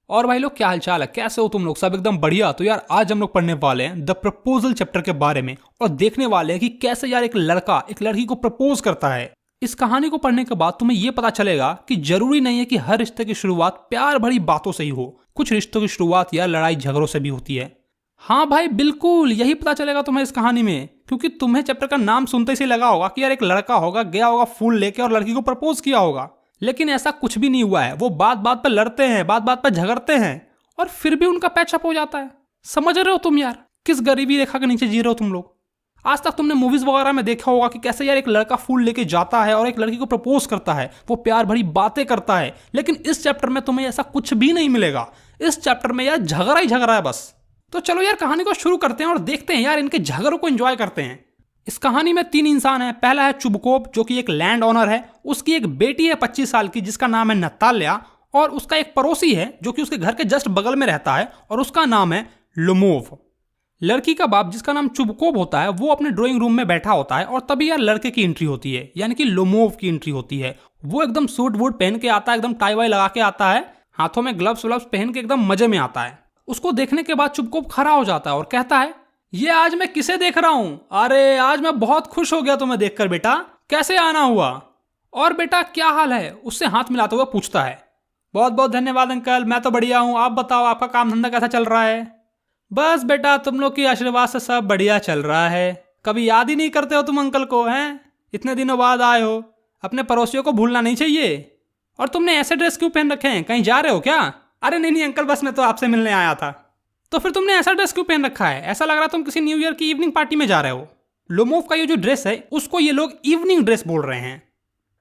और भाई लोग क्या हालचाल है, कैसे हो तुम लोग? सब एकदम बढ़िया। तो यार आज हम लोग पढ़ने वाले हैं द प्रपोजल चैप्टर के बारे में और देखने वाले हैं कि कैसे यार एक लड़का एक लड़की को प्रपोज करता है। इस कहानी को पढ़ने के बाद तुम्हें यह पता चलेगा कि जरूरी नहीं है कि हर रिश्ते की शुरुआत प्यार भरी बातों से ही हो। कुछ रिश्तों की शुरुआत यार लड़ाई झगड़ों से भी होती है। हाँ भाई बिल्कुल यही पता चलेगा तुम्हें इस कहानी में, क्योंकि तुम्हें चैप्टर का नाम सुनते ही लगा होगा कि यार एक लड़का होगा, गया होगा फूल लेके और लड़की को प्रपोज किया होगा। लेकिन ऐसा कुछ भी नहीं हुआ है। वो बात बात पर लड़ते हैं, बात बात पर झगड़ते हैं और फिर भी उनका पैचअप हो जाता है। समझ रहे हो तुम यार किस गरीबी रेखा के नीचे जी रहे हो तुम लोग? आज तक तुमने मूवीज वगैरह में देखा होगा कि कैसे यार एक लड़का फूल लेके जाता है और एक लड़की को प्रपोज करता है, वो प्यार भरी बातें करता है। लेकिन इस चैप्टर में तुम्हें ऐसा कुछ भी नहीं मिलेगा। इस चैप्टर में यार झगड़ा ही झगड़ा है बस। तो चलो यार कहानी को शुरू करते हैं और देखते हैं यार इनके झगड़ों को एंजॉय करते हैं। इस कहानी में 3 इंसान हैं। पहला है चुबकोब जो कि एक लैंड ओनर है। उसकी एक बेटी है 25 साल की जिसका नाम है नताल्या, और उसका एक पड़ोसी है जो कि उसके घर के जस्ट बगल में रहता है और उसका नाम है लोमोव। लड़की का बाप जिसका नाम चुबकोब होता है वो अपने ड्राइंग रूम में बैठा होता है और तभी यार लड़के की एंट्री होती है, यानी कि लोमोव की एंट्री होती है। वो एकदम सूट वूट पहन के आता है, एकदम टाई वाई लगा के आता है, हाथों में ग्लव्स व्लव्स पहन के एकदम मजे में आता है। उसको देखने के बाद चुबकोब खड़ा हो जाता है और कहता है, ये आज मैं किसे देख रहा हूं? अरे आज मैं बहुत खुश हो गया तुम्हें देखकर बेटा, कैसे आना हुआ? और बेटा क्या हाल है? उससे हाथ मिलाते हुए पूछता है। बहुत बहुत धन्यवाद अंकल, मैं तो बढ़िया हूं, आप बताओ आपका काम धंधा कैसा चल रहा है? बस बेटा तुम लोग की आशीर्वाद से सब बढ़िया चल रहा है। कभी याद ही नहीं करते हो तुम अंकल को, हैं? इतने दिनों बाद आए हो, अपने पड़ोसियों को भूलना नहीं चाहिए। और तुमने ऐसे ड्रेस क्यों पहन रखे हैं, कहीं जा रहे हो क्या? अरे नहीं नहीं अंकल, बस मैं तो आपसे मिलने आया था। तो फिर तुमने ऐसा ड्रेस क्यों पहन रखा है? ऐसा लग रहा तुम किसी न्यू ईयर की इवनिंग पार्टी में जा रहे हो। लोमोव का ये जो ड्रेस है उसको ये लोग इवनिंग ड्रेस बोल रहे हैं।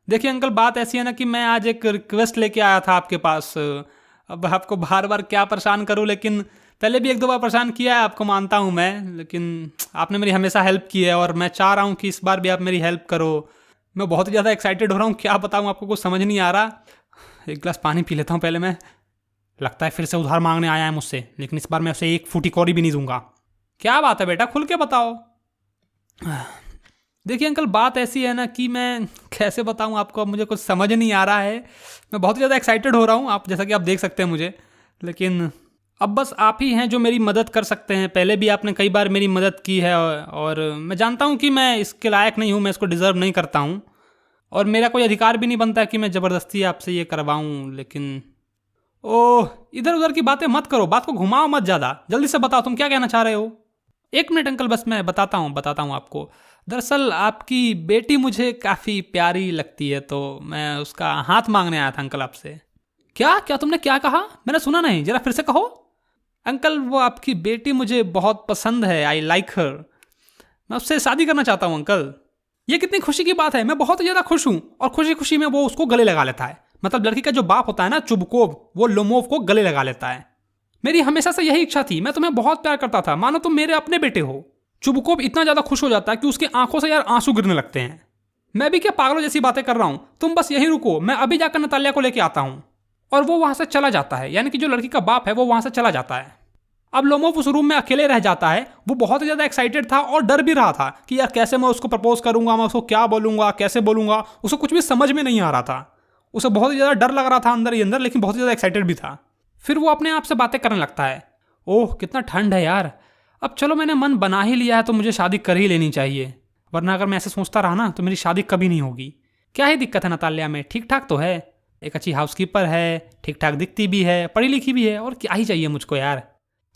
देखिए अंकल बात ऐसी है ना कि मैं आज एक रिक्वेस्ट लेके आया था आपके पास। अब आपको बार बार क्या परेशान करूं, लेकिन पहले भी 1-2 बार परेशान किया है आपको, मानता हूं मैं, लेकिन आपने मेरी हमेशा हेल्प की है और मैं चाह रहा हूं कि इस बार भी आप मेरी हेल्प करो। मैं बहुत ही ज़्यादा एक्साइटेड हो रहा हूँ, क्या बताऊँ आपको, कुछ समझ नहीं आ रहा। एक गिलास पानी पी लेता हूँ पहले मैं। लगता है फिर से उधार मांगने आया है मुझसे, लेकिन इस बार मैं उसे एक फूटी कौड़ी भी नहीं दूंगा। क्या बात है बेटा, खुल के बताओ। देखिए अंकल बात ऐसी है ना कि मैं कैसे बताऊं आपको, अब मुझे कुछ समझ नहीं आ रहा है। मैं बहुत ज़्यादा एक्साइटेड हो रहा हूं, आप जैसा कि आप देख सकते हैं मुझे, लेकिन अब बस आप ही हैं जो मेरी मदद कर सकते हैं। पहले भी आपने कई बार मेरी मदद की है और मैं जानता हूं कि मैं इसके लायक नहीं हूं, मैं इसको डिज़र्व नहीं करता हूं और मेरा कोई अधिकार भी नहीं बनता कि मैं ज़बरदस्ती आपसे ये करवाऊँ। लेकिन ओह इधर उधर की बातें मत करो, बात को घुमाओ मत ज़्यादा, जल्दी से बताओ तुम क्या कहना चाह रहे हो। 1 मिनट अंकल, बस मैं बताता हूँ आपको। दरअसल आपकी बेटी मुझे काफ़ी प्यारी लगती है, तो मैं उसका हाथ मांगने आया था अंकल आपसे। क्या क्या तुमने क्या कहा? मैंने सुना नहीं, ज़रा फिर से कहो। अंकल वो आपकी बेटी मुझे बहुत पसंद है, आई लाइक हर। मैं उससे शादी करना चाहता हूँ अंकल। ये कितनी खुशी की बात है, मैं बहुत ज़्यादा खुश हूँ। और खुशी खुशी में वो उसको गले लगा लेता है। मतलब लड़की का जो बाप होता है ना चुबकोब, वो लोमोव को गले लगा लेता है। मेरी हमेशा से यही इच्छा थी, मैं तुम्हें बहुत प्यार करता था, मानो तुम मेरे अपने बेटे हो। चुबकोब इतना ज़्यादा खुश हो जाता है कि उसकी आंखों से यार आंसू गिरने लगते हैं। मैं भी क्या पागलों जैसी बातें कर रहा हूँ, तुम बस यहीं रुको, मैं अभी जाकर नताल्या को लेके आता हूँ। और वो वहाँ से चला जाता है, यानी कि जो लड़की का बाप है वो वहाँ से चला जाता है। अब लोमोव उस रूम में अकेले रह जाता है। वो बहुत ही ज़्यादा एक्साइटेड था और डर भी रहा था कि यार कैसे मैं उसको प्रपोज करूंगा, मैं उसको क्या बोलूंगा, कैसे बोलूंगा, उसको कुछ भी समझ में नहीं आ रहा था। उसे बहुत ही ज़्यादा डर लग रहा था अंदर ही अंदर, लेकिन बहुत ही ज़्यादा एक्साइटेड भी था। फिर वो अपने आप से बातें करने लगता है। ओह कितना ठंड है यार, अब चलो मैंने मन बना ही लिया है तो मुझे शादी कर ही लेनी चाहिए, वरना अगर मैं ऐसे सोचता रहा ना तो मेरी शादी कभी नहीं होगी। क्या ही दिक्कत है नताल्या में, ठीक ठाक तो है, एक अच्छी हाउसकीपर है, ठीक ठाक दिखती भी है, पढ़ी लिखी भी है, और क्या ही चाहिए मुझको यार,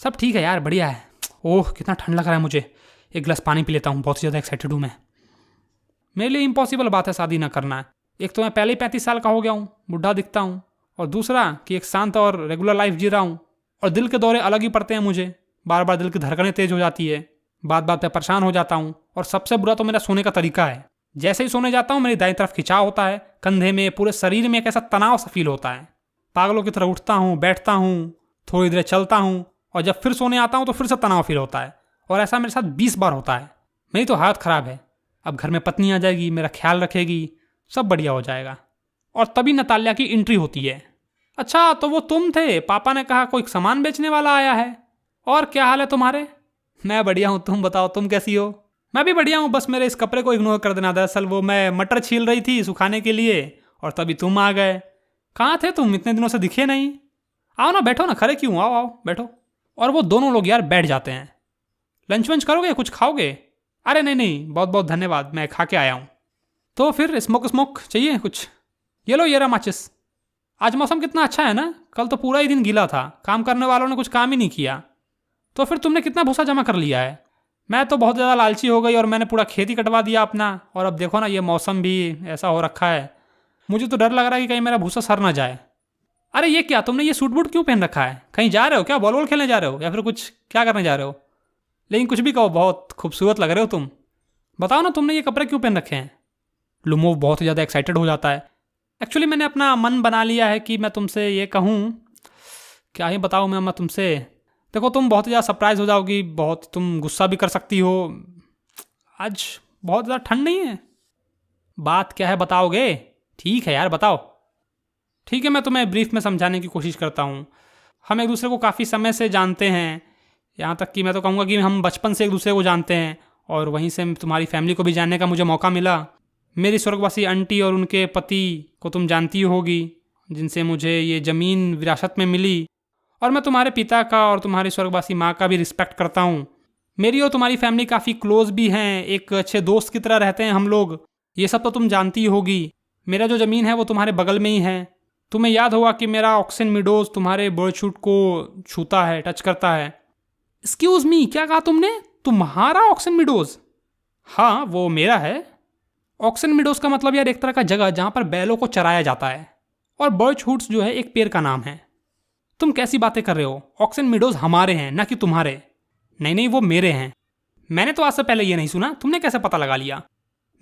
सब ठीक है यार, बढ़िया है। ओह कितना ठंड लग रहा है मुझे, एक गिलास पानी पी लेता हूँ, बहुत ही ज़्यादा एक्साइटेड हूँ मैं। मेरे लिए इम्पॉसिबल बात है शादी ना करना। एक तो मैं पहले ही 35 साल का हो गया हूँ, बुढ़ा दिखता हूँ, और दूसरा कि एक शांत और रेगुलर लाइफ जी रहा हूँ, और दिल के दौरे अलग ही पड़ते हैं मुझे, बार बार दिल की धड़कनें तेज हो जाती है, बात बात पे परेशान हो जाता हूँ, और सबसे बुरा तो मेरा सोने का तरीका है। जैसे ही सोने जाता हूँ मेरी दाईं तरफ खिंचाव होता है, कंधे में, पूरे शरीर में एक ऐसा तनाव सा फील होता है। पागलों की तरह उठता हूँ, बैठता हूँ, थोड़ी देर चलता हूँ, और जब फिर सोने आता हूँ तो फिर से तनाव फील होता है, और ऐसा मेरे साथ 20 बार होता है। मेरी तो हालत ख़राब है। अब घर में पत्नी आ जाएगी, मेरा ख्याल रखेगी, सब बढ़िया हो जाएगा। और तभी नताल्या की एंट्री होती है। अच्छा तो वो तुम थे, पापा ने कहा कोई सामान बेचने वाला आया है। और क्या हाल है तुम्हारे? मैं बढ़िया हूँ, तुम बताओ तुम कैसी हो? मैं भी बढ़िया हूँ, बस मेरे इस कपड़े को इग्नोर कर देना। दरअसल वो मैं मटर छील रही थी सुखाने के लिए, और तभी तुम आ गए। कहाँ थे तुम, इतने दिनों से दिखे नहीं? आओ ना, बैठो ना, खड़े क्यों, आओ आओ बैठो। और वो दोनों लोग यार बैठ जाते हैं। लंच वंच करोगे, कुछ खाओगे? अरे नहीं नहीं, बहुत बहुत धन्यवाद, मैं खा के आया हूँ। तो फिर स्मोक चाहिए कुछ? ये लो, ये रहा माचिस। आज मौसम कितना अच्छा है ना, कल तो पूरा ही दिन गीला था, काम करने वालों ने कुछ काम ही नहीं किया। तो फिर तुमने कितना भूसा जमा कर लिया है? मैं तो बहुत ज़्यादा लालची हो गई और मैंने पूरा खेती कटवा दिया अपना। और अब देखो ना, ये मौसम भी ऐसा हो रखा है, मुझे तो डर लग रहा है कि कहीं मेरा भूसा सर ना जाए। अरे ये क्या, तुमने ये सूट बूट क्यों पहन रखा है? कहीं जा रहे हो क्या, बॉल खेलने जा रहे हो या फिर कुछ क्या करने जा रहे हो? लेकिन कुछ भी कहो, बहुत खूबसूरत लग रहे हो तुम। बताओ ना, तुमने ये कपड़े क्यों पहन रखे हैं? लुमोव बहुत ज़्यादा एक्साइटेड हो जाता है। एक्चुअली मैंने अपना मन बना लिया है कि मैं तुमसे ये कहूँ, क्या ही बताऊँ मैं तुमसे। देखो, तुम बहुत ज़्यादा सरप्राइज हो जाओगी, बहुत तुम गुस्सा भी कर सकती हो। आज बहुत ज़्यादा ठंड नहीं है। बात क्या है, बताओगे? ठीक है यार, बताओ। ठीक है, मैं तुम्हें ब्रीफ में समझाने की कोशिश करता हूँ। हम एक दूसरे को काफ़ी समय से जानते हैं, यहाँ तक कि मैं तो कहूँगा कि हम बचपन से एक दूसरे को जानते हैं। और वहीं से तुम्हारी फैमिली को भी जानने का मुझे मौका मिला। मेरी स्वर्गवासी आंटी और उनके पति को तुम जानती होगी, जिनसे मुझे ये ज़मीन विरासत में मिली। और मैं तुम्हारे पिता का और तुम्हारी स्वर्गवासी माँ का भी रिस्पेक्ट करता हूँ। मेरी और तुम्हारी फैमिली काफ़ी क्लोज भी हैं, एक अच्छे दोस्त की तरह रहते हैं हम लोग। ये सब तो तुम जानती होगी। मेरा जो ज़मीन है वो तुम्हारे बगल में ही है। तुम्हें याद होगा कि मेरा ऑक्सन मीडोज़ तुम्हारे बर्डशूट को छूता है, टच करता है। एक्सक्यूज़ मी, क्या कहा तुमने? तुम्हारा ऑक्सन मीडोज़? हाँ, वो मेरा है। ऑक्सन मीडोज़ का मतलब यार एक तरह का जगह जहाँ पर बैलों को चराया जाता है। और बर्डशूट्स जो है एक पेड़ का नाम है। तुम कैसी बातें कर रहे हो? ऑक्सन मीडोज़ हमारे हैं, ना कि तुम्हारे। नहीं नहीं, वो मेरे हैं। मैंने तो आज से पहले ये नहीं सुना, तुमने कैसे पता लगा लिया?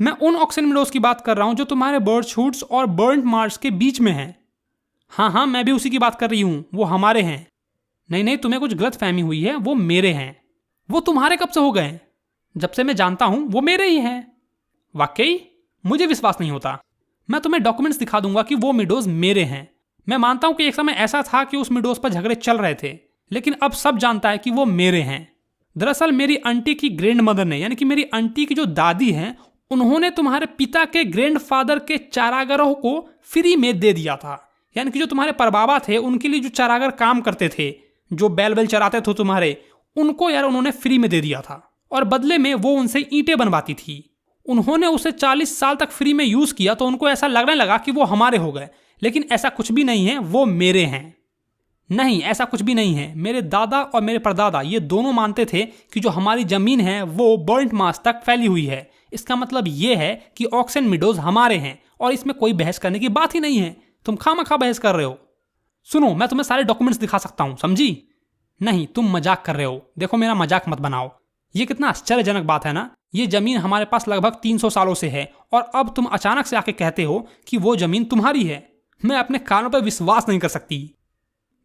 मैं उन ऑक्सन मीडोज़ की बात कर रहा हूँ जो तुम्हारे बर्डशूट्स और बर्न्ट मार्श के बीच में हैं। हाँ हाँ, मैं भी उसी की बात कर रही हूँ, वो हमारे हैं। नहीं नहीं, तुम्हें कुछ गलत फहमी हुई है, वो मेरे हैं। वो तुम्हारे कब से हो गए? जब से मैं जानता हूँ वो मेरे ही हैं। वाकई? मुझे विश्वास नहीं होता। मैं तुम्हें डॉक्यूमेंट्स दिखा दूंगा कि वो मिडोज मेरे हैं। मैं मानता हूं कि एक समय ऐसा था कि उस मिडोज पर झगड़े चल रहे थे, लेकिन अब सब जानता है कि वो मेरे हैं। दरअसल मेरी आंटी की ग्रैंड मदर ने, यानी कि मेरी आंटी की जो दादी हैं, उन्होंने तुम्हारे पिता के ग्रैंडफादर के चारागारों को फ्री में दे दिया था। यानी कि जो तुम्हारे परबाबा थे, उनके लिए जो चारागर काम करते थे, जो बैल बैल चराते थे तुम्हारे, उनको यार उन्होंने फ्री में दे दिया था। और बदले में वो उनसे ईंटें बनवाती थी। उन्होंने उसे 40 साल तक फ्री में यूज किया, तो उनको ऐसा लगने लगा कि वो हमारे हो गए। लेकिन ऐसा कुछ भी नहीं है, वो मेरे हैं। नहीं, ऐसा कुछ भी नहीं है। मेरे दादा और मेरे परदादा ये दोनों मानते थे कि जो हमारी जमीन है वो बर्न्ट मार्श तक फैली हुई है। इसका मतलब ये है कि ऑक्सन मीडोज हमारे हैं और इसमें कोई बहस करने की बात ही नहीं है। तुम खामखा बहस कर रहे हो। सुनो, मैं तुम्हें सारे डॉक्यूमेंट्स दिखा सकता हूं, समझी? नहीं, तुम मजाक कर रहे हो। देखो, मेरा मजाक मत बनाओ। ये कितना आश्चर्यजनक बात है ना। ये जमीन हमारे पास लगभग 300 सालों से है और अब तुम अचानक से आके कहते हो कि वो जमीन तुम्हारी है। मैं अपने कानों पर विश्वास नहीं कर सकती।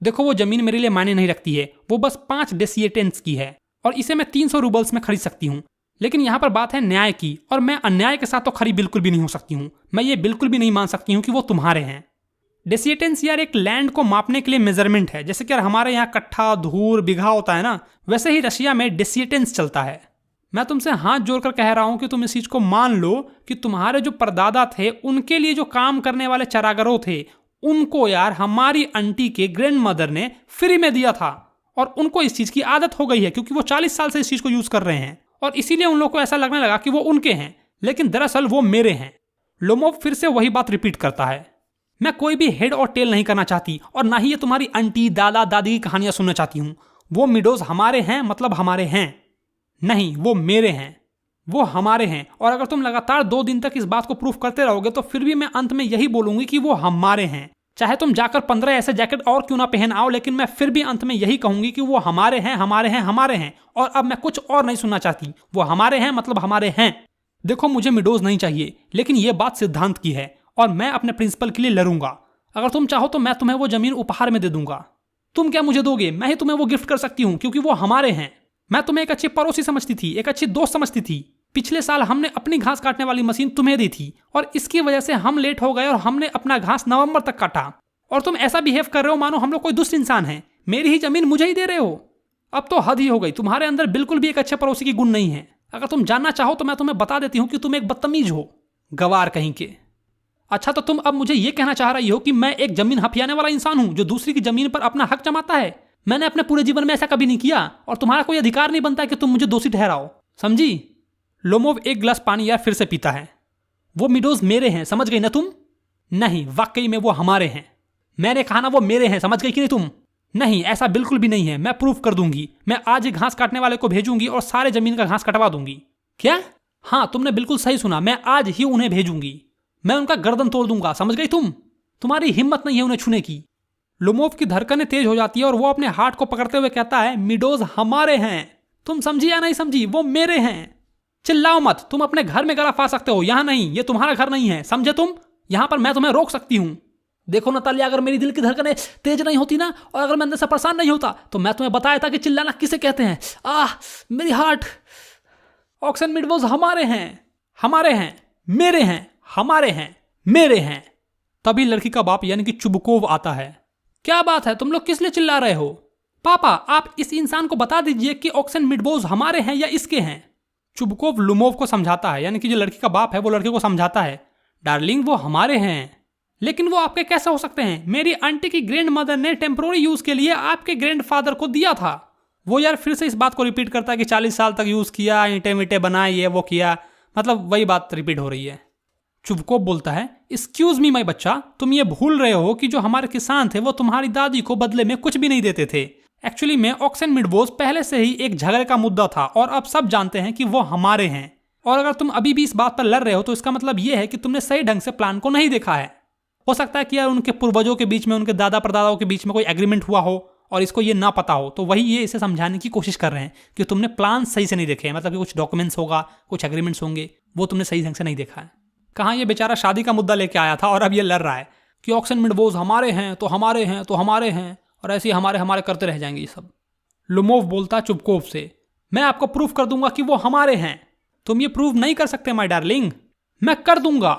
देखो, वो जमीन मेरे लिए मायने नहीं रखती है। वो बस 5 डेसिएटेंस की है और इसे मैं 300 रूबल्स में खरीद सकती हूँ। लेकिन यहाँ पर बात है न्याय की, और मैं अन्याय के साथ तो खरी बिल्कुल भी नहीं हो सकती हूँ। मैं ये बिल्कुल भी नहीं मान सकती हूँ कि वो तुम्हारे हैं। डेसिएटेंस यार एक लैंड को मापने के लिए मेजरमेंट है। जैसे कि यार हमारे यहाँ कट्ठा, धूर, बिघा होता है ना, वैसे ही रशिया में डेसिएटेंस चलता है। मैं तुमसे हाथ जोड़कर कह रहा हूं कि तुम इस चीज को मान लो कि तुम्हारे जो परदादा थे, उनके लिए जो काम करने वाले चरागारों थे, उनको यार हमारी आंटी के ग्रैंड मदर ने फ्री में दिया था। और उनको इस चीज की आदत हो गई है, क्योंकि वो 40 साल से इस चीज को यूज कर रहे हैं। और इसीलिए उन लोगों को ऐसा लगने लगा कि वो उनके हैं, लेकिन दरअसल वो मेरे हैं। लोमोव फिर से वही बात रिपीट करता है। मैं कोई भी हेड और टेल नहीं करना चाहती, और ना ही ये तुम्हारी आंटी, दादा, दादी की कहानियां सुनना चाहती हूँ। वो मिडोज हमारे हैं, मतलब हमारे हैं। नहीं, वो मेरे हैं, वो हमारे हैं। और अगर तुम लगातार 2 दिन तक इस बात को प्रूफ करते रहोगे तो फिर भी मैं अंत में यही बोलूंगी कि वो हमारे हैं। चाहे तुम जाकर 15 ऐसे जैकेट और क्यों ना पहन आओ, लेकिन मैं फिर भी अंत में यही कहूंगी कि वो हमारे हैं, हमारे हैं, हमारे हैं। और अब मैं कुछ और नहीं सुनना चाहती। वो हमारे हैं, मतलब हमारे हैं। देखो, मुझे मिडोज नहीं चाहिए, लेकिन ये बात सिद्धांत की है और मैं अपने प्रिंसिपल के लिए लड़ूंगा। अगर तुम चाहो तो मैं तुम्हें वो जमीन उपहार में दे दूंगा। तुम क्या मुझे दोगे? मैं ही तुम्हें वो गिफ्ट कर सकती हूँ, क्योंकि वो हमारे हैं। मैं तुम्हें एक अच्छी पड़ोसी समझती थी, एक अच्छी दोस्त समझती थी। पिछले साल हमने अपनी घास काटने वाली मशीन तुम्हें दी थी, और इसकी वजह से हम लेट हो गए और हमने अपना घास नवंबर तक काटा। और तुम ऐसा बिहेव कर रहे हो मानो हम लोग कोई दुष्ट इंसान है। मेरी ही जमीन मुझे ही दे रहे हो। अब तो हद ही हो गई। तुम्हारे अंदर बिल्कुल भी एक अच्छे पड़ोसी की गुण नहीं है। अगर तुम जानना चाहो तो मैं तुम्हें बता देती हूँ कि तुम एक बदतमीज हो, गवार कहीं के। अच्छा, तो तुम अब मुझे ये कहना चाह रही हो कि मैं एक जमीन हथियाने वाला इंसान हूं जो दूसरी की जमीन पर अपना हक जमाता है? मैंने अपने पूरे जीवन में ऐसा कभी नहीं किया और तुम्हारा कोई अधिकार नहीं बनता कि तुम मुझे दोषी ठहराओ, समझी? लोमोव एक गिलास पानी यार फिर से पीता है। वो मीडोज मेरे हैं, समझ गई ना तुम? नहीं, वाकई में वो हमारे हैं। मैंने कहा ना वो मेरे हैं, समझ गई कि नहीं तुम? नहीं, ऐसा बिल्कुल भी नहीं है। मैं प्रूफ कर दूंगी। मैं आज ही घास काटने वाले को भेजूंगी और सारे जमीन का घास कटवा दूंगी। क्या? हाँ, तुमने बिल्कुल सही सुना। मैं आज ही उन्हें भेजूंगी। मैं उनका गर्दन तोड़ दूंगा, समझ गई तुम? तुम्हारी हिम्मत नहीं है उन्हें छूने की। लोमोव की धड़कनें तेज हो जाती है और वो अपने हार्ट को पकड़ते हुए कहता है, मीडोज हमारे हैं। तुम समझी या नहीं समझी? वो मेरे हैं। चिल्लाओ मत, तुम अपने घर में गला फाड़ सकते हो, यहां नहीं। ये तुम्हारा घर नहीं है, समझे तुम? यहां पर मैं तुम्हें रोक सकती हूं। देखो नतालिया, अगर मेरी दिल की धड़कनें तेज नहीं होती ना, और अगर मैं अंदर से परेशान नहीं होता, तो मैं तुम्हें बताया था कि चिल्लाना किसे कहते हैं। मेरी हार्ट। ऑक्सन मीडोज हमारे हैं, हमारे हैं, मेरे हैं, हमारे हैं, मेरे हैं। तभी लड़की का बाप यानी कि चुबकोव आता है। क्या बात है, तुम लोग किस लिए चिल्ला रहे हो? पापा, आप इस इंसान को बता दीजिए कि ऑक्सन मीडोज हमारे हैं या इसके हैं। चुबकोव लुमोव को समझाता है, यानी कि जो लड़की का बाप है वो लड़के को समझाता है, डार्लिंग वो हमारे हैं। लेकिन वो आपके कैसे हो सकते हैं? मेरी आंटी की ग्रैंड मदर ने टेम्पोररी यूज के लिए आपके ग्रैंड फादर को दिया था। वो यार फिर से इस बात को रिपीट करता है कि 40 साल तक यूज किया, ईंटे मीटे बनाए, ये वो किया, मतलब वही बात रिपीट हो रही है। चुबकोव बोलता है, एक्सक्यूज मी माई बच्चा, तुम ये भूल रहे हो कि जो हमारे किसान थे वो तुम्हारी दादी को बदले में कुछ भी नहीं देते थे। एक्चुअली में ऑक्सन मीडोज पहले से ही एक झगड़े का मुद्दा था और अब सब जानते हैं कि वो हमारे हैं। और अगर तुम अभी भी इस बात पर लड़ रहे हो तो इसका मतलब यह है कि तुमने सही ढंग से प्लान को नहीं देखा है। हो सकता है कि यार उनके पूर्वजों के बीच में, उनके दादा परदादाओं के बीच में कोई एग्रीमेंट हुआ हो और इसको ये ना पता हो, तो वही ये इसे समझाने की कोशिश कर रहे हैं कि तुमने प्लान सही से नहीं देखे। मतलब कि कुछ डॉक्यूमेंट्स होगा, कुछ एग्रीमेंट्स होंगे, वो तुमने सही ढंग से नहीं देखा है। कहाँ ये बेचारा शादी का मुद्दा लेके आया था और अब ये लड़ रहा है कि ऑक्सन मीडोज हमारे हैं तो हमारे हैं तो हमारे हैं, और ऐसे ही हमारे हमारे करते रह जाएंगे ये सब। लुमोव बोलता चुबकोव से, मैं आपको प्रूफ कर दूंगा कि वो हमारे हैं। तुम ये प्रूव नहीं कर सकते माय डार्लिंग। मैं कर दूंगा।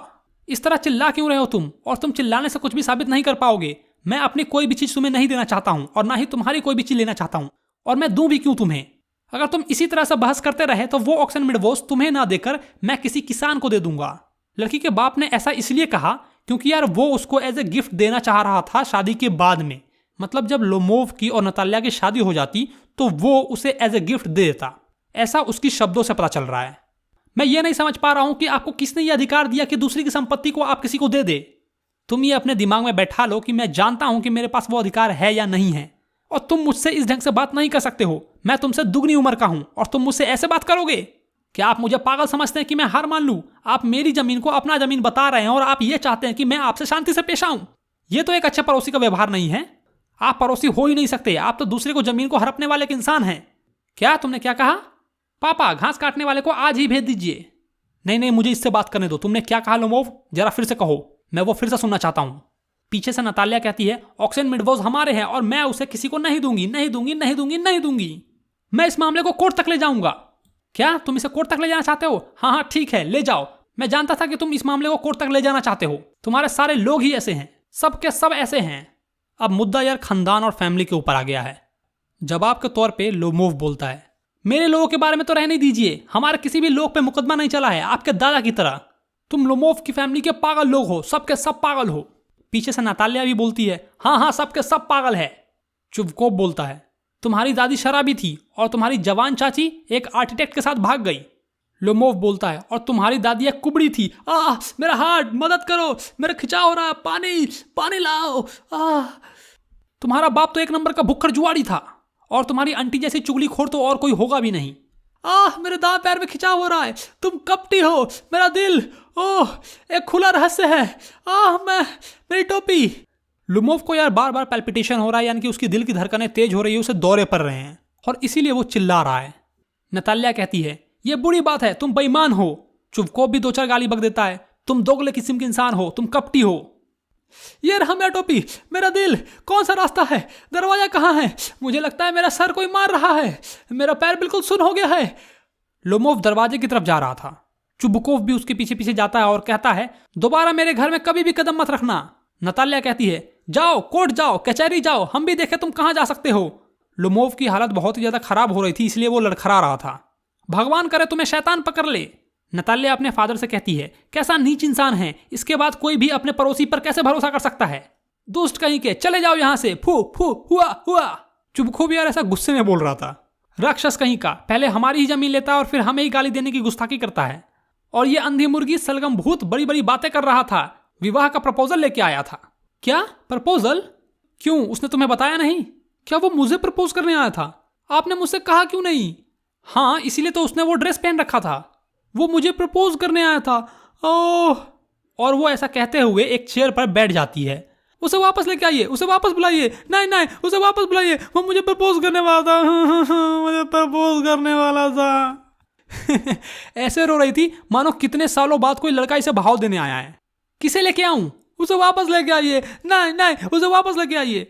इस तरह चिल्ला क्यों रहे हो तुम? और तुम चिल्लाने से कुछ भी साबित नहीं कर पाओगे। मैं अपनी कोई भी चीज तुम्हें नहीं देना चाहता हूं और ना ही तुम्हारी कोई भी चीज लेना चाहता हूं, और मैं दूं भी क्यों तुम्हें? अगर तुम इसी तरह से बहस करते रहे तो वो ऑक्सन मीडोज तुम्हें ना देकर मैं किसी किसान को दे दूंगा। लड़की के बाप ने ऐसा इसलिए कहा क्योंकि यार वो उसको एज ए गिफ्ट देना चाह रहा था शादी के बाद में। मतलब जब लोमोव की और नतालिया की शादी हो जाती तो वो उसे एज ए गिफ्ट दे देता, ऐसा उसकी शब्दों से पता चल रहा है। मैं ये नहीं समझ पा रहा हूं कि आपको किसने ये अधिकार दिया कि दूसरी की संपत्ति को आप किसी को दे दे। तुम ये अपने दिमाग में बैठा लो कि मैं जानता हूं कि मेरे पास वो अधिकार है या नहीं है, और तुम मुझसे इस ढंग से बात नहीं कर सकते हो। मैं तुमसे दुगनी उम्र का हूं और तुम मुझसे ऐसे बात करोगे? क्या आप मुझे पागल समझते हैं कि मैं हार मान लूं? आप मेरी जमीन को अपना जमीन बता रहे हैं और आप ये चाहते हैं कि मैं आपसे शांति से पेश आऊं। ये तो एक अच्छे पड़ोसी का व्यवहार नहीं है। आप पड़ोसी हो ही नहीं सकते। आप तो दूसरे को जमीन को हड़पने वाले एक इंसान हैं। क्या तुमने क्या कहा? पापा, घास काटने वाले को आज ही भेज दीजिए। नहीं नहीं, मुझे इससे बात करने दो। तुमने क्या कहा लोमोव? जरा फिर से कहो, मैं वो फिर से सुनना चाहता हूं। पीछे से नतालिया कहती है, ऑक्सन मीडोज हमारे हैं और मैं उसे किसी को नहीं दूंगी, नहीं दूंगी, नहीं दूंगी, नहीं दूंगी। मैं इस मामले को कोर्ट तक ले जाऊंगा। क्या तुम इसे कोर्ट तक ले जाना चाहते हो? हाँ हाँ ठीक है, ले जाओ। मैं जानता था कि तुम इस मामले को कोर्ट तक ले जाना चाहते हो। तुम्हारे सारे लोग ही ऐसे हैं, सब के सब ऐसे हैं। अब मुद्दा यार खानदान और फैमिली के ऊपर आ गया है। जवाब के तौर पे लोमोव बोलता है, मेरे लोगों के बारे में तो रहने दीजिए। हमारे किसी भी लोग पे मुकदमा नहीं चला है आपके दादा की तरह। तुम लोमोव की फैमिली के पागल लोग हो, सबके सब पागल हो। पीछे से नतालिया भी बोलती है, हाँ हाँ सबके सब पागल है। चुबकोव बोलता है, तुम्हारी दादी शराबी थी और तुम्हारी जवान चाची एक आर्किटेक्ट के साथ भाग गई। लोमोव बोलता है, और तुम्हारी दादी एक कुबड़ी थी। मेरा हार्ट, मदद करो, मेरा खिंचाव हो रहा है, पानी पानी लाओ। तुम्हारा बाप तो एक नंबर का भुक्खड़ जुआड़ी था और तुम्हारी आंटी जैसी चुगलीखोर तो और कोई होगा भी नहीं। मेरे दांव पैर में खिंचाव हो रहा है। तुम कपटी हो। मेरा दिल, एक खुला रहस्य है। मेरी टोपी। लुमोव को यार बार बार पैल्पिटेशन हो रहा है, यानी कि उसकी दिल की धड़कनें तेज हो रही है, उसे दौरे पड़ रहे हैं और इसीलिए वो चिल्ला रहा है। नतालिया कहती है, ये बुरी बात है, तुम बेईमान हो। चुबकोव भी 2-4 गाली बक देता है, तुम दोगले किस्म के इंसान हो, तुम कपटी हो। ये रहा मेरा टोपी, मेरा दिल, कौन सा रास्ता है, दरवाजा कहाँ है? मुझे लगता है मेरा सर कोई मार रहा है, मेरा पैर बिल्कुल सुन्न हो गया है। लोमोव दरवाजे की तरफ जा रहा था। चुबकोव भी उसके पीछे पीछे जाता है और कहता है, दोबारा मेरे घर में कभी भी कदम मत रखना। नतालिया कहती है, जाओ कोर्ट जाओ, कचहरी जाओ, हम भी देखें तुम कहाँ जा सकते हो। लोमोव की हालत बहुत ही ज्यादा खराब हो रही थी, इसलिए वो लड़खड़ा रहा था। भगवान करे तुम्हें शैतान पकड़ ले। नताल्या अपने फादर से कहती है, कैसा नीच इंसान है, इसके बाद कोई भी अपने पड़ोसी पर कैसे भरोसा कर सकता है। दुष्ट कहीं के, चले जाओ यहाँ से, फू फू हुआ हुआ। चुबको भी यार ऐसा गुस्से में बोल रहा था। राक्षस कहीं का, पहले हमारी ही जमीन लेता है और फिर हमें ही गाली देने की गुस्ताखी करता है। और ये अंधी मुर्गी सलगम भूत बड़ी बड़ी बातें कर रहा था, विवाह का प्रपोजल लेके आया था। क्या प्रपोजल? क्यों, उसने तुम्हें बताया नहीं? क्या वो मुझे प्रपोज करने आया था? आपने मुझसे कहा क्यों नहीं? हाँ, इसीलिए तो उसने वो ड्रेस पहन रखा था। वो मुझे प्रपोज करने आया था। ओह। और वो ऐसा कहते हुए एक चेयर पर बैठ जाती है। उसे वापस लेके आइए, उसे वापस बुलाइए, नहीं नहीं उसे वापस बुलाइए, वो मुझे प्रपोज करने वाला था, मुझे प्रपोज करने वाला था। ऐसे रो रही थी मानो कितने सालों बाद कोई लड़का इसे भाव देने आया है। किसे लेके आऊं? उसे वापस लेके आइए, नहीं नहीं उसे वापस लेके आइए।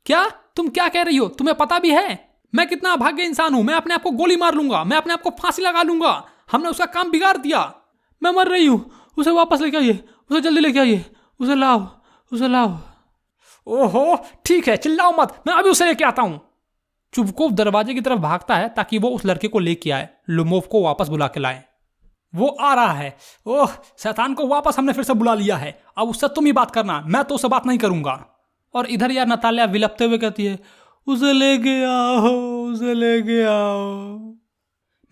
क्या तुम क्या कह रही हो? तुम्हें पता भी है मैं कितना अभाग्य इंसान हूं? मैं अपने आप को गोली मार लूंगा, मैं अपने आप को फांसी लगा लूंगा। हमने उसका काम बिगाड़ दिया, मैं मर रही हूं। उसे वापस लेके आइए, उसे जल्दी लेके आइए, उसे लाओ, उसे लाओ। ओहो ठीक है, चिल्लाओ मत, मैं अभी उसे लेके आता हूं। चुबकोव दरवाजे की तरफ भागता है ताकि वो उस लड़के को लेके आए, लुमोव को वापस बुला के लाए। वो आ रहा है। ओह, शैतान को वापस हमने फिर से बुला लिया है, अब उससे तुम ही बात करना, मैं तो उससे बात नहीं करूंगा। और इधर यार नताल्या विलपते हुए कहती है, उसे लेके आओ, उसे लेके आओ।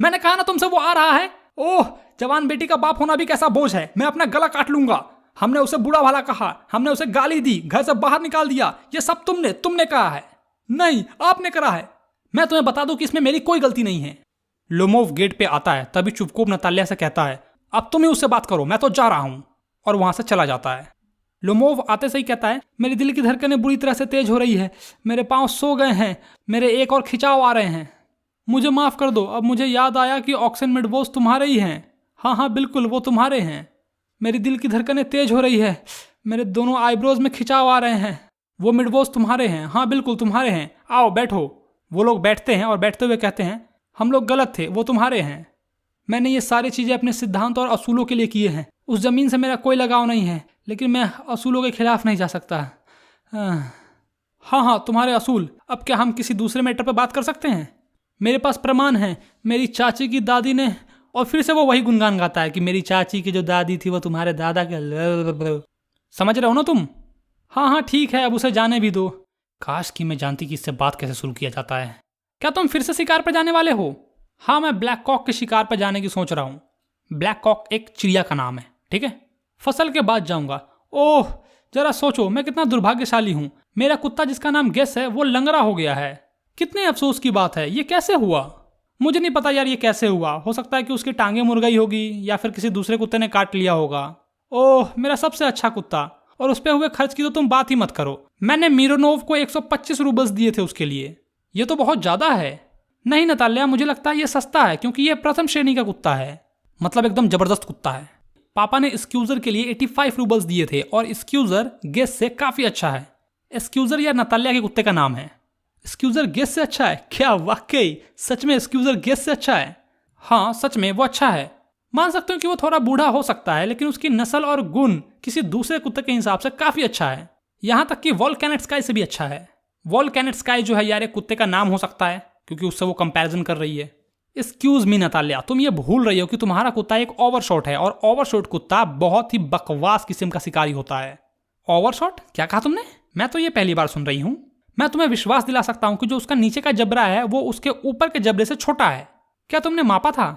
मैंने कहा ना तुमसे वो आ रहा है। ओह, जवान बेटी का बाप होना भी कैसा बोझ है, मैं अपना गला काट लूंगा। हमने उसे बुरा भला कहा, हमने उसे गाली दी, घर से बाहर निकाल दिया, ये सब तुमने कहा है। नहीं, आपने करा है। मैं तुम्हें बता दूं कि इसमें मेरी कोई गलती नहीं है। लोमोव गेट पे आता है, तभी चुबकोव नताल्या से कहता है, अब तुम ही उससे बात करो, मैं तो जा रहा हूं। और वहां से चला जाता है। लोमोव आते से ही कहता है, मेरी दिल की धड़कनें बुरी तरह से तेज हो रही है, मेरे पांव सो गए हैं, मेरे एक और खिंचाव आ रहे हैं, मुझे माफ कर दो। अब मुझे याद आया कि ऑक्सन मिडवोस तुम्हारे ही हैं। हाँ हाँ बिल्कुल, वो तुम्हारे हैं। मेरी दिल की धड़कनें तेज हो रही है, मेरे दोनों आईब्रोज में खिंचाव आ रहे हैं। वो मिडवोस तुम्हारे हैं? हाँ बिल्कुल तुम्हारे हैं, आओ बैठो। वो लोग बैठते हैं और बैठते हुए कहते हैं, हम लोग गलत थे, वो तुम्हारे हैं। मैंने ये सारी चीज़ें अपने सिद्धांत और असूलों के लिए किए हैं। उस ज़मीन से मेरा कोई लगाव नहीं है, लेकिन मैं असूलों के खिलाफ नहीं जा सकता। हाँ हाँ तुम्हारे असूल। अब क्या हम किसी दूसरे मैटर पर बात कर सकते हैं? मेरे पास प्रमाण है, मेरी चाची की दादी ने। और फिर से वो वही गुनगान गाता है कि मेरी चाची की जो दादी थी वो तुम्हारे दादा के। समझ रहे हो ना तुम? हाँ हाँ ठीक है, अब उसे जाने भी दो। काश कि मैं जानती कि इससे बात कैसे शुरू किया जाता है। क्या तुम फिर से शिकार पर जाने वाले हो? हाँ, मैं ब्लैक कॉक के शिकार पर जाने की सोच रहा हूँ। ब्लैक कॉक एक चिड़िया का नाम है, ठीक है? फसल के बाद जाऊंगा। ओह, जरा सोचो मैं कितना दुर्भाग्यशाली हूँ। मेरा कुत्ता जिसका नाम गेस है वो लंगड़ा हो गया है। कितने अफसोस की बात है, ये कैसे हुआ? मुझे नहीं पता यार ये कैसे हुआ। हो सकता है कि उसकी टांगें मुड़ गई होगी या फिर किसी दूसरे कुत्ते ने काट लिया होगा। ओह, मेरा सबसे अच्छा कुत्ता। और उस पर हुए खर्च की तो तुम बात ही मत करो। मैंने मिरोनोव को 125 रूबल्स दिए थे उसके लिए। ये तो बहुत ज्यादा है। नहीं नताल्या, मुझे लगता है ये सस्ता है, क्योंकि ये प्रथम श्रेणी का कुत्ता है, मतलब एकदम जबरदस्त कुत्ता है। पापा ने स्क्यूजर के लिए 85 रूबल्स दिए थे और स्क्यूजर गेस से काफी अच्छा है। स्क्यूजर या नताल्या के कुत्ते का नाम है। स्क्यूजर गेस से अच्छा है? क्या वाकई सच में स्क्यूजर गेस से अच्छा है? हाँ सच में वो अच्छा है। मान सकते हो कि वो थोड़ा बूढ़ा हो सकता है, लेकिन उसकी नस्ल और गुण किसी दूसरे कुत्ते के हिसाब से काफी अच्छा है। यहाँ तक कि वॉल्केनेट स्काई से भी अच्छा है। वॉल्केनेट स्काई जो है यार एक कुत्ते का नाम हो सकता है, क्योंकि उससे वो कंपैरिजन कर रही है। एक्सक्यूज मी नताल्या, तुम ये भूल रही हो कि तुम्हारा कुत्ता एक ओवरशॉट है, और ओवरशॉट कुत्ता बहुत ही बकवास किस्म का शिकारी होता है। ओवरशॉट? क्या कहा तुमने? मैं तो ये पहली बार सुन रही हूँ। मैं तुम्हें विश्वास दिला सकता हूँ कि जो उसका नीचे का जबड़ा है वो उसके ऊपर के जबड़े से छोटा है। क्या तुमने मापा था?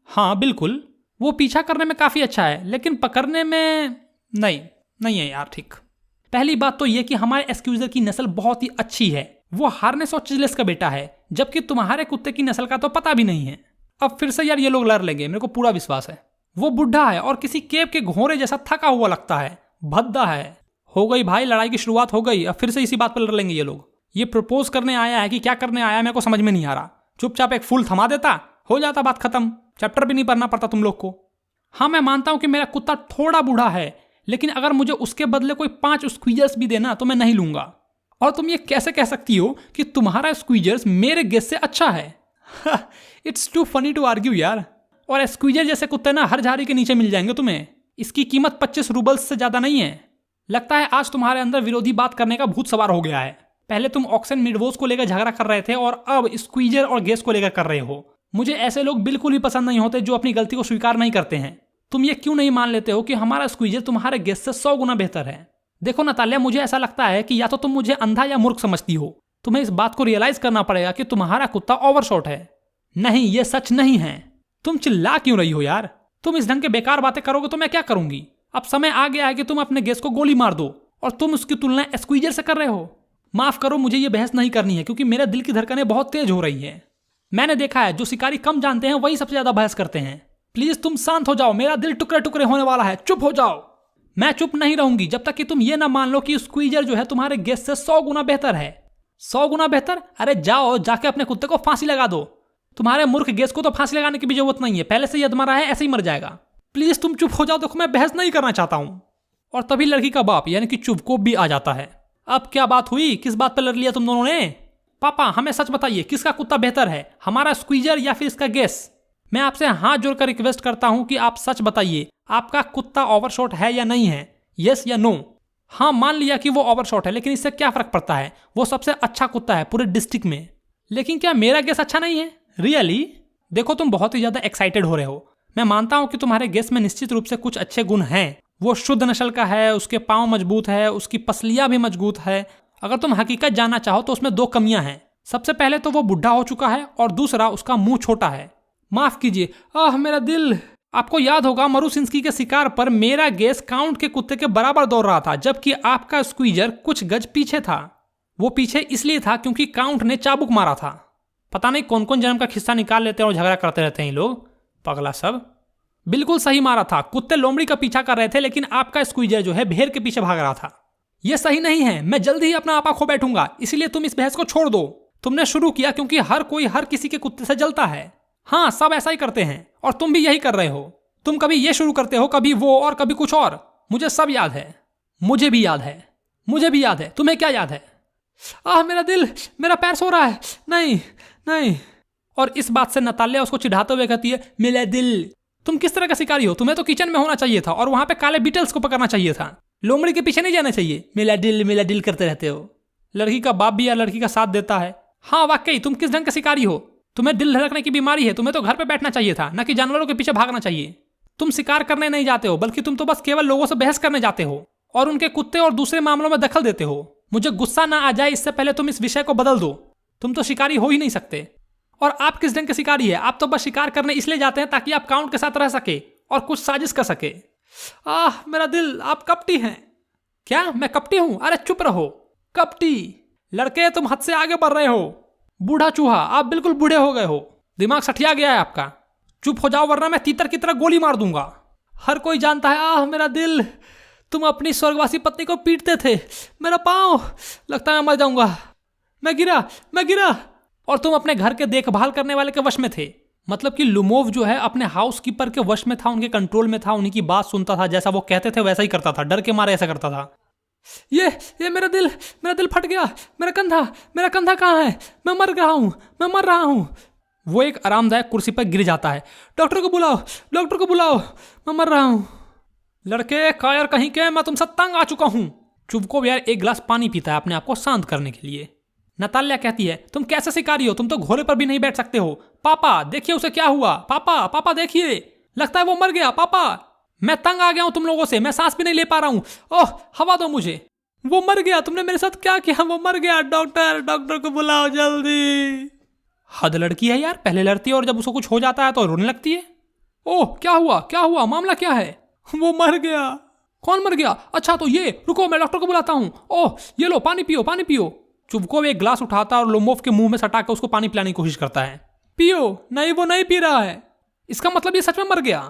हाँ बिल्कुल। वो पीछा करने में काफी अच्छा है, लेकिन पकड़ने में नहीं है यार ठीक। पहली बात तो ये कि हमारे एक्सक्यूजर की नस्ल बहुत ही अच्छी है। वो हार्नेस और चिजलेस का बेटा है, जबकि तुम्हारे कुत्ते की नस्ल का तो पता भी नहीं है। अब फिर से यार ये लोग लड़ लेंगे, मेरे को पूरा विश्वास है। वो बुढ़ा है और किसी केव के घोड़े जैसा थका हुआ लगता है, भद्दा है। हो गई भाई, लड़ाई की शुरुआत हो गई। अब फिर से इसी बात पर लड़ लेंगे ये लोग। ये प्रपोज करने आया है कि क्या करने आया है मेरे को समझ में नहीं आ रहा। चुपचाप एक फूल थमा देता, हो जाता बात खत्म, चैप्टर भी नहीं पढ़ना पड़ता तुम लोग को। हाँ मैं मानता हूं कि मेरा कुत्ता थोड़ा बूढ़ा है, लेकिन अगर मुझे उसके बदले कोई 5 स्क्वीजर्स भी देना तो मैं नहीं लूंगा। और तुम ये कैसे कह सकती हो कि तुम्हारा स्क्वीजर्स मेरे गेस से अच्छा है? It's too funny to argue यार। और स्क्वीजर जैसे कुत्ते ना हर झाड़ी के नीचे मिल जाएंगे तुम्हें। इसकी कीमत 25 रूबल्स से ज्यादा नहीं है। लगता है आज तुम्हारे अंदर विरोधी बात करने का भूत सवार हो गया है। पहले तुम ऑक्सन मिडवोस को लेकर झगड़ा कर रहे थे और अब स्क्वीजर और गेस को लेकर कर रहे हो। मुझे ऐसे लोग बिल्कुल भी पसंद नहीं होते जो अपनी गलती को स्वीकार नहीं करते हैं। तुम ये क्यों नहीं मान लेते हो कि हमारा स्क्वीजर तुम्हारे गेस से 100 गुना बेहतर है? देखो नतालिया, मुझे ऐसा लगता है कि या तो तुम मुझे अंधा या मूर्ख समझती हो। तुम्हें इस बात को रियलाइज करना पड़ेगा कि तुम्हारा कुत्ता ओवरशॉट है। नहीं, ये सच नहीं है। तुम चिल्ला क्यों रही हो यार? तुम इस ढंग के बेकार बातें करोगे तो मैं क्या करूंगी? अब समय आ गया है कि तुम अपने गेस को गोली मार दो, और तुम उसकी तुलना स्क्वीजर से कर रहे हो। माफ करो, मुझे ये बहस नहीं करनी है क्योंकि मेरे दिल की धड़कनें बहुत तेज हो रही है। मैंने देखा है जो शिकारी कम जानते हैं वही सबसे ज्यादा बहस करते हैं। प्लीज तुम शांत हो जाओ, मेरा दिल टुकड़े टुकड़े होने वाला है। चुप हो जाओ। मैं चुप नहीं रहूंगी जब तक कि तुम ये ना मान लो कि स्क्वीजर जो है तुम्हारे गेस से 100 गुना बेहतर है। 100 गुना बेहतर? अरे जाओ, जाके अपने कुत्ते को फांसी लगा दो। तुम्हारे मूर्ख गेस को तो फांसी लगाने की भी जरूरत नहीं है, पहले से ही अधमरा है, ऐसे ही मर जाएगा। प्लीज तुम चुप हो जाओ। देखो, मैं बहस नहीं करना चाहता हूं। और तभी लड़की का बाप यानी कि चुपकोप भी आ जाता है। अब क्या बात हुई? किस बात पर लड़ लिया तुम दोनों ने? पापा, हमें सच बताइए, किसका कुत्ता बेहतर है, हमारा स्क्वीजर या फिर इसका गेस? मैं आपसे हाथ जोड़कर रिक्वेस्ट करता हूं कि आप सच बताइए, आपका कुत्ता ओवरशॉट है या नहीं है? यस या नो? हाँ, मान लिया कि वो ओवरशॉट है, लेकिन इससे क्या फर्क पड़ता है? वो सबसे अच्छा कुत्ता है पूरे डिस्ट्रिक्ट में। लेकिन क्या मेरा गेस अच्छा नहीं है? रियली? देखो, तुम बहुत ही ज्यादा एक्साइटेड हो रहे हो। मैं मानता हूं कि तुम्हारे गेस में निश्चित रूप से कुछ अच्छे गुण हैं। वो शुद्ध नस्ल का है, उसके पांव मजबूत है, उसकी पसलियां भी मजबूत है। अगर तुम हकीकत जानना चाहो तो उसमें 2 कमियां हैं। सबसे पहले तो वो बुढ़ा हो चुका है, और दूसरा उसका मुंह छोटा है। माफ कीजिए, मेरा दिल। आपको याद होगा मरुसिंस्की के शिकार पर मेरा गेस काउंट के कुत्ते के बराबर दौड़ रहा था, जबकि आपका स्क्वीजर कुछ गज पीछे था। वो पीछे इसलिए था क्योंकि काउंट ने चाबुक मारा था। पता नहीं कौन कौन जन्म का खिस्सा निकाल लेते हैं और झगड़ा करते रहते हैं लोग, पगला सब। बिल्कुल सही मारा था। कुत्ते लोमड़ी का पीछा कर रहे थे, लेकिन आपका स्क्वीजर जो है भेड़ के पीछे भाग रहा था। यह सही नहीं है। मैं जल्दी ही अपना आपा खो बैठूंगा, इसलिए तुम इस बहस को छोड़ दो। तुमने शुरू किया क्योंकि हर कोई हर किसी के कुत्ते से जलता है। हाँ, सब ऐसा ही करते हैं, और तुम भी यही कर रहे हो। तुम कभी ये शुरू करते हो, कभी वो, और कभी कुछ और। मुझे सब याद है। मुझे भी याद है। मुझे भी याद है। तुम्हें क्या याद है? मेरा दिल, मेरा पैर सो रहा है। नहीं नहीं। और इस बात से नतालिया उसको चिढ़ाते हुए कहती है, मेरा दिल। तुम किस तरह का शिकारी हो? तुम्हें तो किचन में होना चाहिए था और वहां पे काले बीटल्स को पकड़ना चाहिए था। लोमड़ी के पीछे नहीं जाना चाहिए। मेरा दिल करते रहते हो। लड़की का बाप भी यार लड़की का साथ देता है। हाँ वाकई, तुम किस ढंग के शिकारी हो? तुम्हें दिल धड़कने की बीमारी है। तुम्हें तो घर पे बैठना चाहिए था, न कि जानवरों के पीछे भागना चाहिए। तुम शिकार करने नहीं जाते हो, बल्कि तुम तो बस केवल लोगों से बहस करने जाते हो और उनके कुत्ते और दूसरे मामलों में दखल देते हो। मुझे गुस्सा ना आ जाए इससे पहले तुम इस विषय को बदल दो। तुम तो शिकारी हो ही नहीं सकते। और आप किस ढंग के शिकारी है? आप तो बस शिकार करने इसलिए जाते हैं ताकि आप काउंट के साथ रह सके और कुछ साजिश कर सके। मेरा दिल, आप कपटी हैं। क्या मैं कपटी हूं? अरे चुप रहो, कपटी। लड़के, तुम हद से आगे बढ़ रहे हो। बूढ़ा चूहा, आप बिल्कुल बूढ़े हो गए हो। दिमाग सठिया गया है आपका। चुप हो जाओ वरना मैं तीतर की तरह गोली मार दूंगा। हर कोई जानता है। मेरा दिल, तुम अपनी स्वर्गवासी पत्नी को पीटते थे। मेरा पाँव, लगता है मैं मर जाऊंगा। मैं गिरा। और तुम अपने घर के देखभाल करने वाले के वश में थे। मतलब कि लुमोव जो है अपने हाउसकीपर के वश में था, उनके कंट्रोल में था, उन्हीं की बात सुनता था, जैसा वो कहते थे वैसा ही करता था, डर के मारे ऐसा करता था। ये मेरा दिल फट गया। मेरा कंधा कहाँ है? मैं मर रहा हूँ। वो एक आरामदायक कुर्सी पर गिर जाता है। डॉक्टर को बुलाओ, मैं मर रहा हूँ। लड़के कायर कहीं के, मैं तुमसे तंग आ चुका हूँ। चुपको यार एक गिलास पानी पीता है अपने आप को शांत करने के लिए। नतालिया कहती है, तुम कैसे शिकारी हो? तुम तो घोड़े पर भी नहीं बैठ सकते हो। पापा देखिए उसे क्या हुआ। पापा देखिए, लगता है वो मर गया। पापा, मैं तंग आ गया हूं तुम लोगों से, मैं सांस भी नहीं ले पा रहा हूं। ओह, हवा दो मुझे। वो मर गया। तुमने मेरे साथ क्या किया? वो मर गया। डॉक्टर को बुलाओ जल्दी। हद लड़की है यार, पहले लड़ती है और जब उसको कुछ हो जाता है तो रोने लगती है। ओह, क्या हुआ? मामला क्या है? वो मर गया। कौन मर गया? अच्छा तो ये, रुको मैं डॉक्टर को बुलाता हूँ। ओह, ये लो पानी पियो। चुपको एक ग्लास उठाता है और लोमोव के मुंह में सटा कर उसको पानी पिलाने की कोशिश करता है। पियो। नहीं, वो नहीं पी रहा है। इसका मतलब ये सच में मर गया।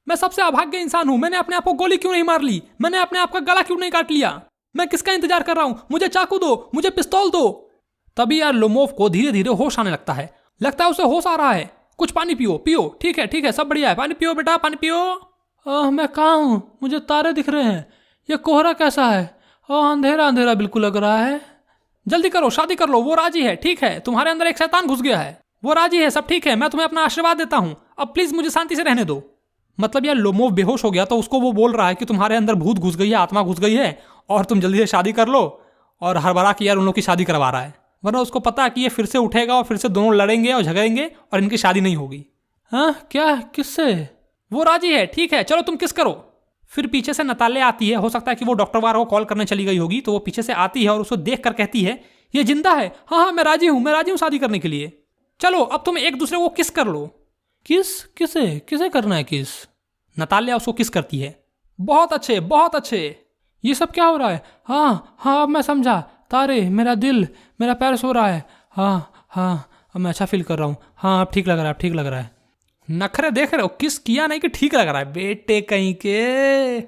मैं सबसे अभाग्य इंसान हूं। मैंने अपने आप को गोली क्यों नहीं मार ली? मैंने अपने आप का गला क्यों नहीं काट लिया? मैं किसका इंतजार कर रहा हूं? मुझे चाकू दो, मुझे पिस्तौल दो। तभी यार लोमोव को धीरे धीरे होश आने लगता है। लगता है उसे होश आ रहा है। कुछ पानी पियो। ठीक है, सब बढ़िया है। पानी पियो बेटा, पानी पियो। मैं कहाँ हूँ? मुझे तारे दिख रहे हैं। ये कोहरा कैसा है? अंधेरा बिल्कुल लग रहा है। जल्दी करो, शादी कर लो। वो राजी है। ठीक है, तुम्हारे अंदर एक शैतान घुस गया है। वो राजी है, सब ठीक है। मैं तुम्हें अपना आशीर्वाद देता हूँ। अब प्लीज मुझे शांति से रहने दो। मतलब यार लोमोव बेहोश हो गया तो उसको वो बोल रहा है कि तुम्हारे अंदर भूत घुस गई है, आत्मा घुस गई है और तुम जल्दी से शादी कर लो। और हर बार की यार उन लोग की शादी करवा रहा है। वरना उसको पता है कि ये फिर से उठेगा और फिर से दोनों लड़ेंगे और झगड़ेंगे और इनकी शादी नहीं होगी। हाँ क्या, किससे? वो राजी है, ठीक है चलो तुम किस करो। फिर पीछे से नताल्या आती है, हो सकता है कि वो डॉक्टर वार को कॉल करने चली गई होगी, तो वो पीछे से आती है और उसको देख कर कहती है ये जिंदा है, हाँ हाँ मैं राजी हूँ शादी करने के लिए, चलो अब तुम एक दूसरे को किस कर लो। किस? किसे करना है किस? नताल्या उसको किस करती है। बहुत अच्छे बहुत अच्छे। ये सब क्या हो रहा है? हाँ हाँ अब मैं समझा, तारे, मेरा दिल, मेरा पैर सो रहा है, हाँ अब मैं अच्छा फील कर रहा हूँ, हाँ अब ठीक लग रहा है। नखरे देख रहे हो, किस किया नहीं कि ठीक लग रहा है, बेटे कहीं के।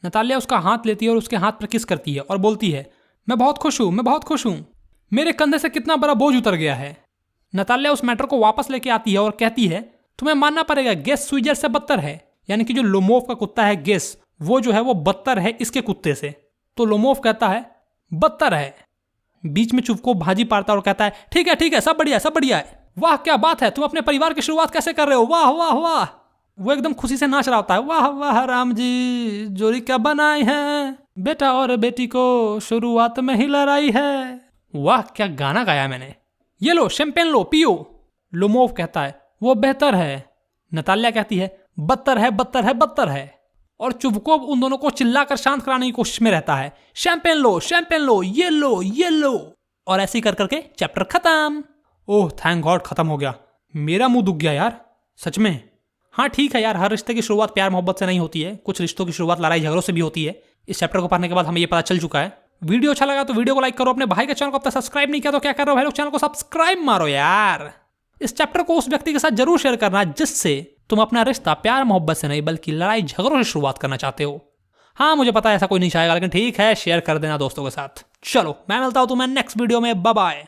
नताल्या उसका हाथ लेती है और उसके हाथ पर किस करती है और बोलती है मैं बहुत खुश हूँ, मेरे कंधे से कितना बड़ा बोझ उतर गया है। नताल्या उस मैटर को वापस लेके आती है और कहती है तुम्हें मानना पड़ेगा गेस स्वीजर से बदतर है, यानी कि जो लोमोव का कुत्ता है गेस, वो जो है वो बदतर है इसके कुत्ते से। तो लोमोव कहता है बदतर है। बीच में चुपको भाजी पारता और कहता है ठीक है सब बढ़िया है। वाह क्या बात है, तुम अपने परिवार की शुरुआत कैसे कर रहे हो, वाह वाह वाह। वो एकदम खुशी से नाच रहा होता है, वाह वाह राम जी जोड़ी क्या बनाई है, बेटा और बेटी को शुरुआत में ही लड़ाई है। वाह क्या गाना गाया मैंने। ये लो शैंपेन लो पियो। लोमोव कहता है वो बेहतर है। नताल्या कहती है बदतर है। और चुपकोव उन दोनों को चिल्लाकर शांत कराने की कोशिश में रहता है, शैंपेन लो, ये लो। और ऐसे ही कर करके चैप्टर खत्म। ओह थैंक गॉड खत्म हो गया, मेरा मुंह दुख गया यार सच में। हाँ ठीक है यार, हर रिश्ते की शुरुआत प्यार मोहब्बत से नहीं होती है, कुछ रिश्तों की शुरुआत लड़ाई झगड़ों से भी होती है। इस चैप्टर को पढ़ने के बाद हमें ये पता चल चुका है। वीडियो अच्छा लगा तो वीडियो को लाइक करो, अपने भाई के चैनल को अब तक सब्सक्राइब नहीं किया तो क्या कर रहे हो भाई लोग, चैनल को सब्सक्राइब मारो यार। इस चैप्टर को उस व्यक्ति के साथ जरूर शेयर करना जिससे तुम अपना रिश्ता प्यार मोहब्बत से नहीं बल्कि लड़ाई झगड़ों से शुरुआत करना चाहते हो। हाँ मुझे पता है ऐसा कोई नहीं चाहेगा, लेकिन ठीक है शेयर कर देना दोस्तों के साथ। चलो मैं मिलता हूं तुम्हें नेक्स्ट वीडियो में, बाय बाय।